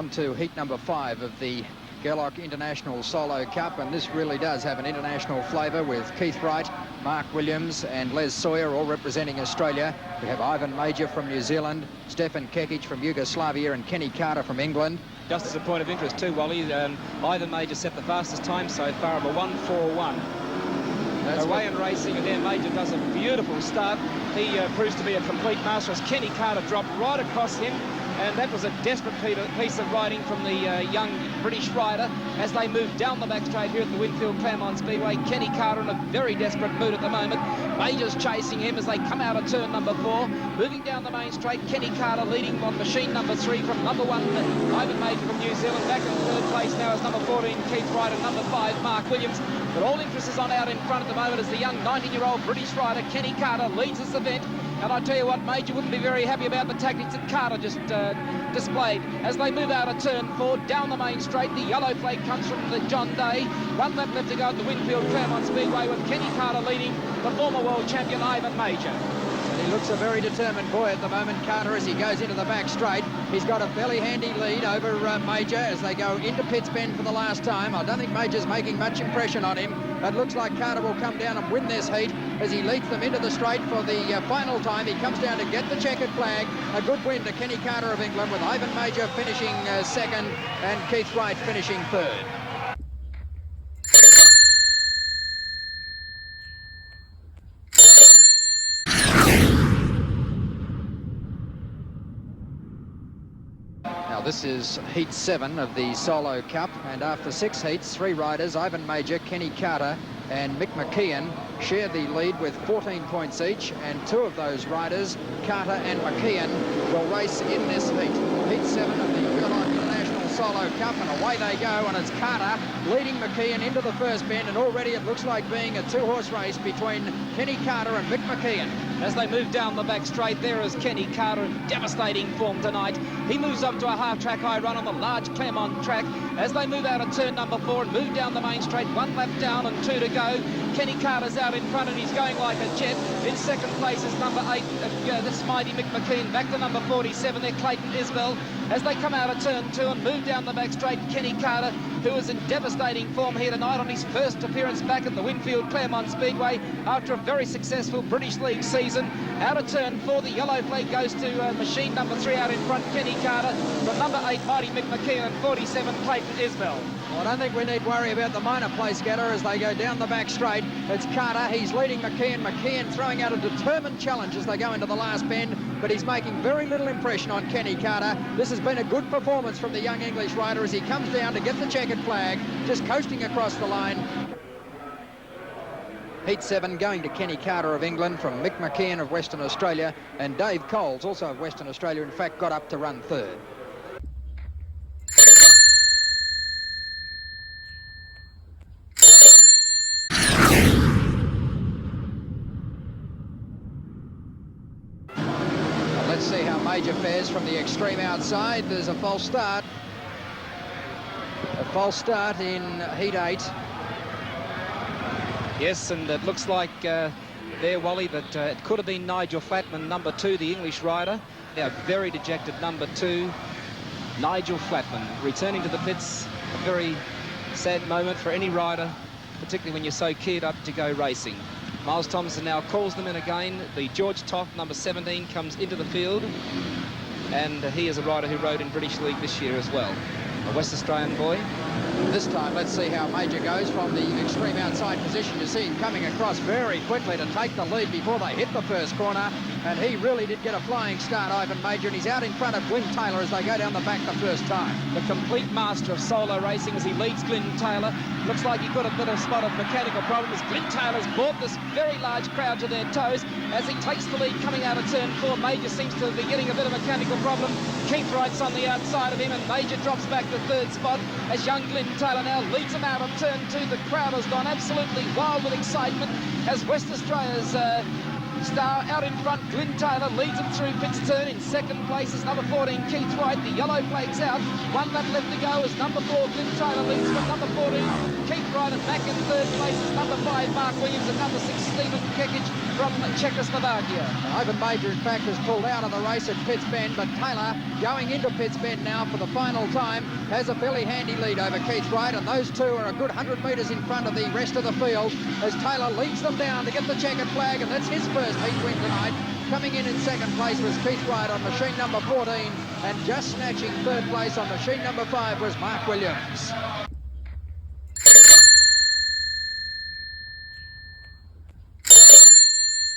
On to heat number 5 of the Gerlach International Solo Cup, and this really does have an international flavour with Keith Wright, Mark Williams and Les Sawyer all representing Australia. We have Ivan Major from New Zealand, Stefan Kekic from Yugoslavia and Kenny Carter from England. Just as a point of interest too, Wally, Ivan Major set the fastest time so far of a 1:41. Away in racing, and then Major does a beautiful start. He proves to be a complete master as Kenny Carter dropped right across him. And that was a desperate piece of riding from the young British rider as they move down the back straight here at the Winfield Claremont Speedway. Kenny Carter in a very desperate mood at the moment. Major's chasing him as they come out of turn number 4. Moving down the main straight, Kenny Carter leading on machine number 3 from number 1, Ivan Major from New Zealand. Back in third place now is number 14, Keith Wright, and number 5, Mark Williams. But all interest is on out in front at the moment as the young 19-year-old British rider, Kenny Carter, leads this event. And I tell you what, Major wouldn't be very happy about the tactics that Carter just displayed. As they move out of turn 4, down the main straight, the yellow flag comes from the John Day. 1 lap left to go at the Winfield Claremont Speedway with Kenny Carter leading the former world champion Ivan Major. He looks a very determined boy at the moment, Carter, as he goes into the back straight. He's got a fairly handy lead over Major as they go into Pitts Bend for the last time. I don't think Major's making much impression on him. It looks like Carter will come down and win this heat as he leads them into the straight for the final time. He comes down to get the checkered flag. A good win to Kenny Carter of England, with Ivan Major finishing second and Keith Wright finishing third. This is heat 7 of the Solo Cup, and after 6 heats, 3 riders, Ivan Major, Kenny Carter and Mick McKeon, share the lead with 14 points each, and 2 of those riders, Carter and McKeon, will race in this heat. Heat 7 of the Gerlach International Solo Cup, and away they go, and it's Carter leading McKeon into the first bend, and already it looks like being a 2-horse race between Kenny Carter and Mick McKeon. As they move down the back straight, there is Kenny Carter in devastating form tonight. He moves up to a half-track high run on the large Claremont track. As they move out of turn number 4 and move down the main straight, 1 lap down and 2 to go. Kenny Carter's out in front and he's going like a jet. In second place is number 8, this mighty Mick McKeon. Back to number 47 there, Clayton Isbell. As they come out of turn 2 and move down the back straight, Kenny Carter, who is in devastating form here tonight on his first appearance back at the Winfield Claremont Speedway after a very successful British League season. Out of turn 4, the yellow flag goes to machine number 3 out in front, Kenny Carter, from number 8, mighty Mick McKeon, and 47, Clayton Isbell. Well, I don't think we need worry about the minor place getter as they go down the back straight. It's Carter, he's leading McKeon. McKeon throwing out a determined challenge as they go into the last bend, but he's making very little impression on Kenny Carter. This has been a good performance from the young English rider as he comes down to get the checkered flag, just coasting across the line. Heat 7 going to Kenny Carter of England from Mick McKeon of Western Australia, and Dave Coles, also of Western Australia, in fact, got up to run third. Let's see how Major fares from the extreme outside. There's a false start. A false start in heat 8. Yes, and it looks like there, Wally, that it could have been Nigel Flatman, number 2, the English rider. A very dejected number 2, Nigel Flatman, returning to the pits. A very sad moment for any rider, particularly when you're so geared up to go racing. Miles Thompson now calls them in again. The George Toft, number 17, comes into the field, and he is a rider who rode in British League this year as well. A West Australian boy. This time, let's see how Major goes from the extreme outside position. You see him coming across very quickly to take the lead before they hit the first corner, and he really did get a flying start, Ivan Major, and he's out in front of Glyn Taylor as they go down the back the first time. The complete master of solo racing as he leads Glyn Taylor. Looks like he got a bit of spot of mechanical problems. Glyn Taylor's brought this very large crowd to their toes as he takes the lead coming out of turn 4. Major seems to be getting a bit of mechanical problem. Keith Wright's on the outside of him, and Major drops back to third spot as young Glyn Taylor now leads him out of turn 2. The crowd has gone absolutely wild with excitement as West Australia's Star out in front. Glyn Taylor leads him through Pitt's Turn. In second place is number 14, Keith Wright. The yellow flag's out. 1 lap left to go as number 4, Glyn Taylor leads from number 14, Keith Wright, and back in third place is number 5, Mark Williams, and number 6, Stephen Kekic from Czechoslovakia. Ivan Major, in fact, has pulled out of the race at Pitts Bend, but Taylor, going into Pitts Bend now for the final time, has a fairly handy lead over Keith Wright, and those two are a good 100 metres in front of the rest of the field as Taylor leads them down to get the checkered flag, and that's his first heat win tonight. Coming in second place was Keith Wright on machine number 14, and just snatching third place on machine number 5 was Mark Williams.